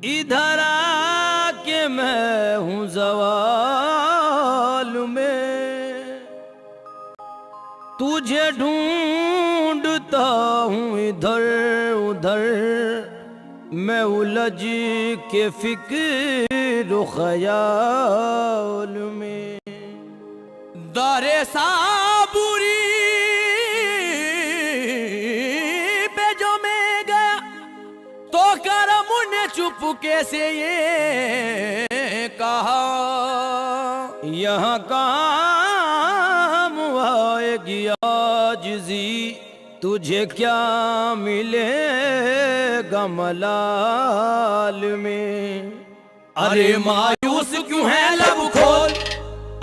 इधर आके मैं हूँ ज़वाल में, तुझे ढूंढता हूँ इधर उधर, मैं उलझ के फिक्र ख्याल में। दरे साबुरी पे जो मैं गया तो करम ने चुपके से ये कहा, यहाँ काम आएगी आजिज़ी, तुझे क्या मिलेगा मलाल में। अरे मायूस क्यों है लब खोल,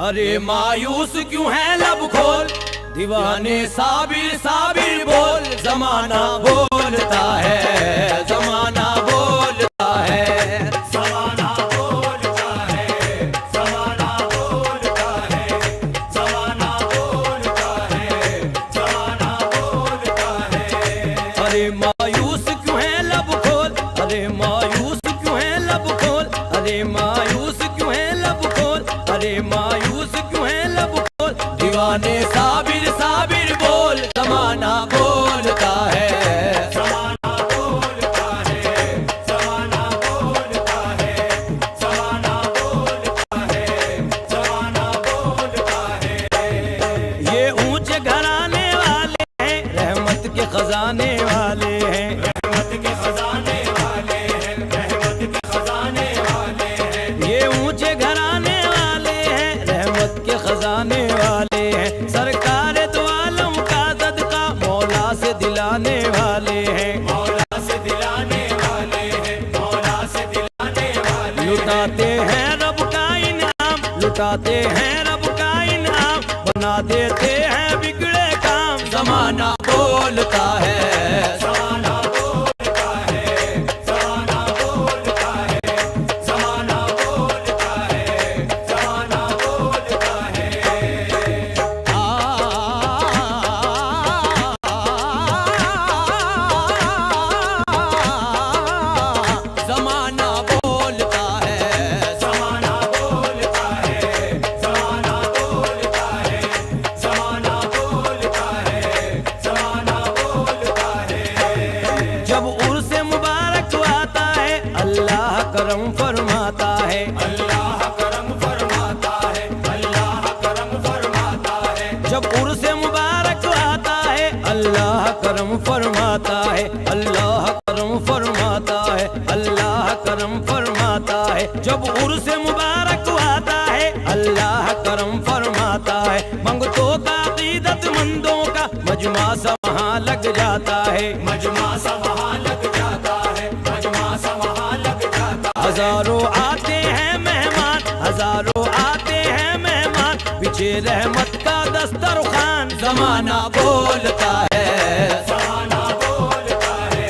अरे मायूस क्यों है लब खोल, दीवाने साबिर साबिर बोल, जमाना बोलता है, जमाना बोलता है, जमाना बोलता है, जमाना बोलता है, जमाना बोलता है, जमाना बोलता है। अरे मायूस क्यों है लब खोल, अरे मायूस क्यों है लब खोल, अरे मायूस क्यों है लब खोल, अरे मायूस क्यों है लब खोल, दीवाने साबिर साबिर बोल, जमाना बोलता है, जमाना बोलता है, जमाना बोलता है, जमाना बोलता है, जमाना बोलता है। ये ऊंचे घराने वाले हैं, रहमत के खजाने वाले हैं, रहमत के खजाने वाले हैं, रहमत के खजाने वाले हैं। ये ऊंचे घराने वाले हैं, रहमत के खजाने वाले हैं, सरकार दो आलम का सदका मौला से दिलाने वाले हैं, मौला से दिलाने वाले हैं, मौला से दिलाने वाले। लुटाते हैं रब का इनाम, लुटाते हैं रब का इनाम, बना देते हैं बिगड़े काम, जमाना बोलता है, जमाना बोलता है, जमाना बोलता है, जमाना बोलता है, जमाना बोलता है। जमाना बोलता है, जमाना बोलता है, जमाना बोलता है, जमाना बोलता है, जमाना बोलता है। जब उर्स मुबारक आता है, अल्लाह करम फरमाता है, अल्लाह करम फरमाता है, अल्लाह करम फरमाता है। जब उर्स मुबारक आता है, अल्लाह करम फरमाता है, अल्लाह करम फरमाता है, अल्लाह करम फरमाता है। जब उर्स मुबारक आता है, अल्लाह करम फरमाता है, मंगतों का अकीदतमंदों का मजमा सा वहाँ लग जाता है, मजमा सा वहाँ लग जाता है, मजमा सा वहाँ लग जाता है। हजारों आते हैं मेहमान, हजारों आते हैं मेहमान, पीछे रहमत का दस्तरखान, जमाना बोलता है, जमाना बोलता है,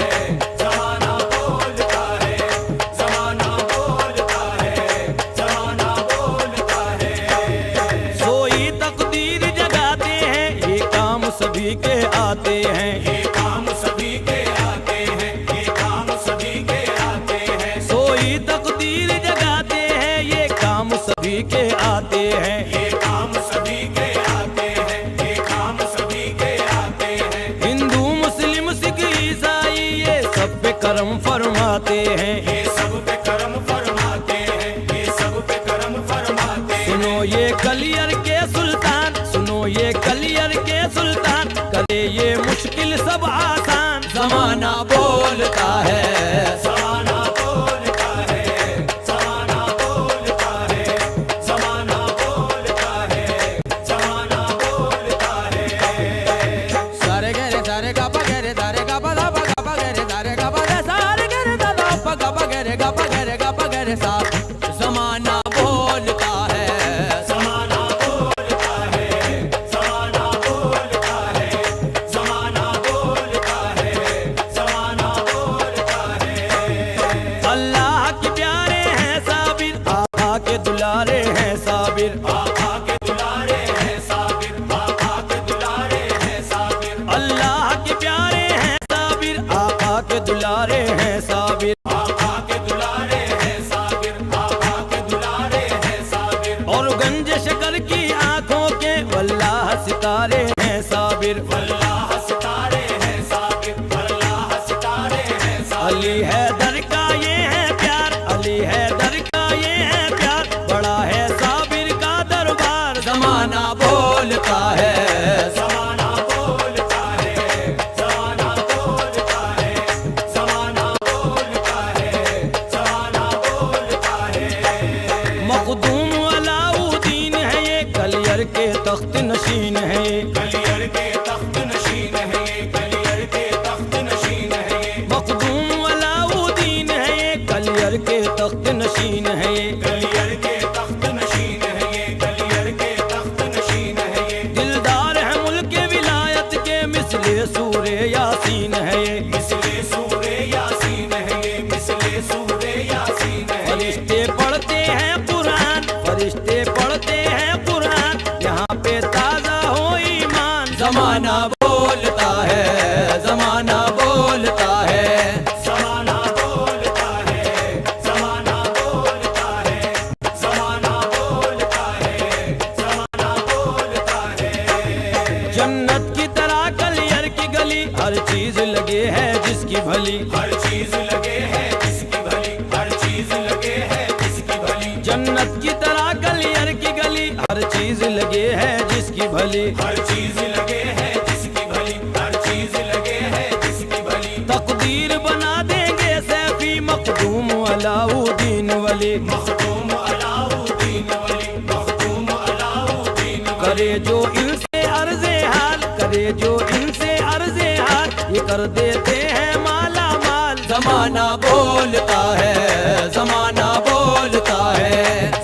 जमाना बोलता है, जमाना बोलता है, जमाना बोलता है। सोई तकदीर जगाते हैं, ये काम सभी के आते हैं, ये काम सभी के आते हैं, ये काम सभी के आते हैं। सोई तकदीर जगाते हैं, ये काम सभी के आते हैं, ये काम सभी के आते हैं, ये काम सभी के आते हैं। हिंदू मुस्लिम सिख ईसाई ये सब पे करम फरमाते हैं, ये सब पे करम फरमाते हैं, ये सब पे करम फरमाते हैं। सुनो ये कलियर के सुल्तान, सुनो ये कलियर के सुल्तान, करे ये मुश्किल सब आसान, जमाना बोलता है, जमाना बोलता है, जमाना बोलता है, जमाना बोलता है, जमाना बोलता है। सारे गरे सारे गा पा गरे सारे गा पा दा पा गा पा गरे सारे गा पा दा सारे गरे दा दा पा गा पा गरे गा पा गरे गा पा गरे सा, जमाना बोलता है, जमाना बोलता है, जमाना बोलता है, जमाना बोलता है, जमाना बोलता है। अल्लाह के प्यारे हैं साबिर, आका के दुलारे हैं साबिर, आका के दुलारे हैं साबिर, आका के दुलारे हैं साबिर। अल्लाह के प्यारे हैं साबिर, आका के दुलारे हैं साबिर, आका के दुलारे अली हैदर का ये है प्यार, अली हैदर का ये है प्यार, बड़ा है साबिर का दरबार। जमाना बोलता है, जमाना बोलता है, जमाना बोलता है, जमाना बोलता है, जमाना बोलता है। मखदूम अलाउद्दीन है ये, कलियर के तख्त नशीन है ये, कलियर के तख्त नशीन है ये, कलियर के तख्त नशीन है ये। मखदूम अलाउद्दीन है ये, कलियर के तख्त नशीन है ये, कलियर के तख्त नशीन है ये, कलियर के तख्त नशीन है ये। दिलदार है मुल्क विलायत के, मिसले सूरे यासीन है ये, मिसले सूरे यासीन है ये, मिसले सूरे यासीन है। फरिश्ते पढ़ते हैं कुरान, फरिश्ते पढ़ते हैं कुरान, यहाँ पे ताजा हो ईमान। जमाना बोलता है, जमाना बोलता है, जमाना बोलता है, जमाना बोलता है, जमाना बोलता है, जमाना बोलता है। जन्नत की तरह कलियर की गली, हर चीज लगे है जिसकी भली, हर चीज लगे है जिसकी भली, हर चीज लगे है जिसकी भली। जन्नत की तरह कलियर की गली, हर चीज लगे है जिसकी भली, हर चीज लगे है जिसकी भली, हर चीज लगे है जिसकी भली। तकदीर बना देंगे सैफी मखदूम अलाउद्दीन वली, मखदूम अलाउद्दीन वली, मखदूम अलाउद्दीन। करे जो इनसे अर्ज़े हाल, करे जो इनसे अर्ज़े हाल, ये कर देते हैं माला माल। जमाना बोलता है, जमाना बोलता है,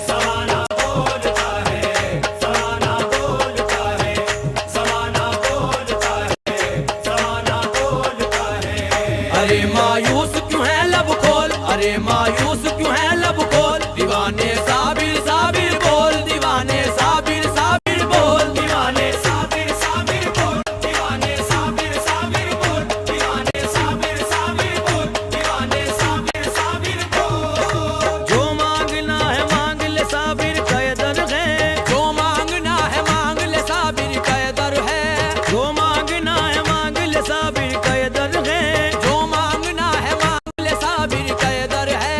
जमाना बोलता है, जमाना बोलता है, जमाना बोलता है, जमाना बोलता है। अरे मायूस क्यों है लब खोल, अरे मायूस क्यों है लब खोल, दीवाने साबिर साबिर बोल, दीवाने साबिर साबिर बोल, दीवाने साबिर साबिर बोल, दीवाने साबिर साबिर बोल, दीवाने साबिर साबिर बोल, दीवाने साबिर साबिर बोल। जो मांगना है मांग ले साबिर का ये दर है, जो मांगना है मांग ले साबिर का ये दर है, जो मांगना है मांग ले साबिर का ये दर है, जो मांगना है मांग ले साबिर का ये दर है।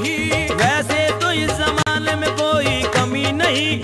नहीं। वैसे तो इस जमाने में कोई कमी नहीं,